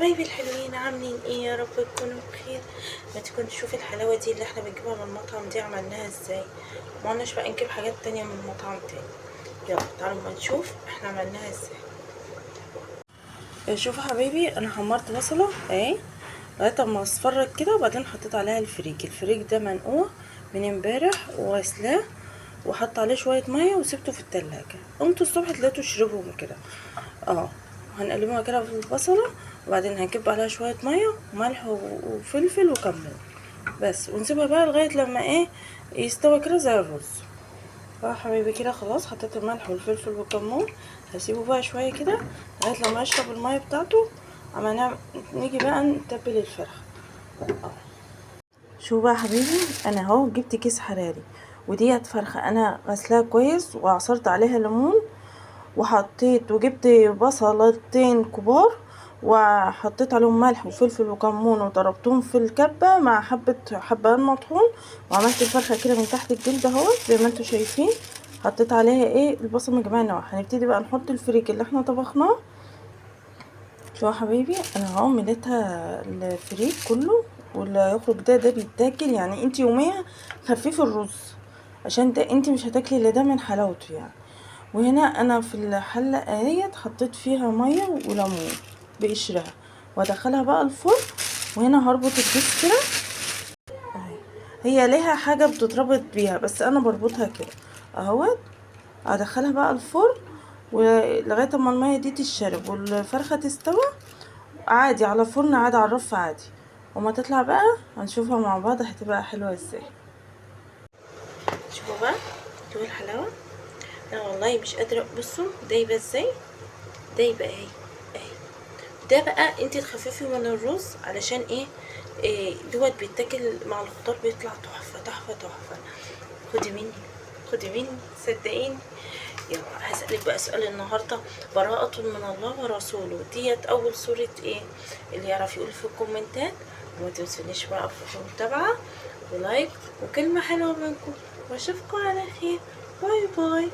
حبايبي الحلوين عاملين ايه؟ يا رب تكونوا بخير. ما تكون تشوفي الحلاوه دي اللي احنا بنجيبها من المطعم دي عملناها ازاي. معناش بقى نجيب حاجات تانية من مطعم تاني. يلا تعالوا ما نشوف احنا عملناها ازاي. شوفوا حبايبي، انا حمرت بصله اهي لغايه اما اصفرت كده، وبعدين حطيت عليها الفريك ده منقوع من امبارح وغسلاه، وحط عليه شويه ميه وسبته في التلاجة. قمت الصبح لقيته شربهم كده. هنقلبوها كده في البصله، وبعدين هنكب عليها شويه ميه وملح وفلفل وكمون بس، ونسيبها بقى لغايه لما يستوي كده زي الرز. حبايبي كده خلاص حطيت الملح والفلفل والكمون. هسيبه بقى شويه كده لغايه لما يشرب الميه بتاعته. اما نيجي بقى نتبل الفرخه. شو بقى حبيبي، انا اهو جبت كيس حراري، وديت فرخه انا غسلاها كويس وعصرت عليها ليمون، وجبت بصلتين كبار وحطيت عليهم ملح وفلفل وكمون وضربتهم في الكبة مع حبهان مطحون، وعملت الفرخة كده من تحت الجلد اهو زي ما انتوا شايفين. حطيت عليها البصل من جميع النواحي. هنبتدي بقى نحط الفريك اللي احنا طبخناه. شو يا حبيبي، انا اهو مليتها الفريك كله، واللي يخرج ده بيتاكل يعني. انت يوميها خففي الرز عشان ده انت مش هتاكلي الا ده من حلاوته يعني. وهنا انا في الحله اهيت حطيت فيها ميه وليمون بقشرها، وادخلها بقى الفرن. وهنا هربط الكيس كده اهي. هي ليها حاجه بتتربط بيها بس انا بربطها كده اهوت. ادخلها بقى الفرن ولغايه اما الميه دي تتشرب والفرخه تستوي عادي على فرن عادي على الرف عادي. وما تطلع بقى هنشوفها مع بعض هتبقى حلوه ازاي. شوفوا بقى، شوفوا الحلاوه. انا والله مش قادره، بصوا دايبه ازاي، دايبه اهي. ده بقى انت تخففي من الرز علشان دوت بيتاكل مع الخضار بيطلع تحفه تحفه تحفه. خدي مني، خدي مني صدقيني. يلا هسألك بقى سؤال النهارده، براءة من الله ورسوله ديت اول سورة اللي يعرف يقول في الكومنتات. وما تنسونيش بقى في المتابعة ولايك وكلمة حلوة منكم، واشوفكم على خير. باي باي.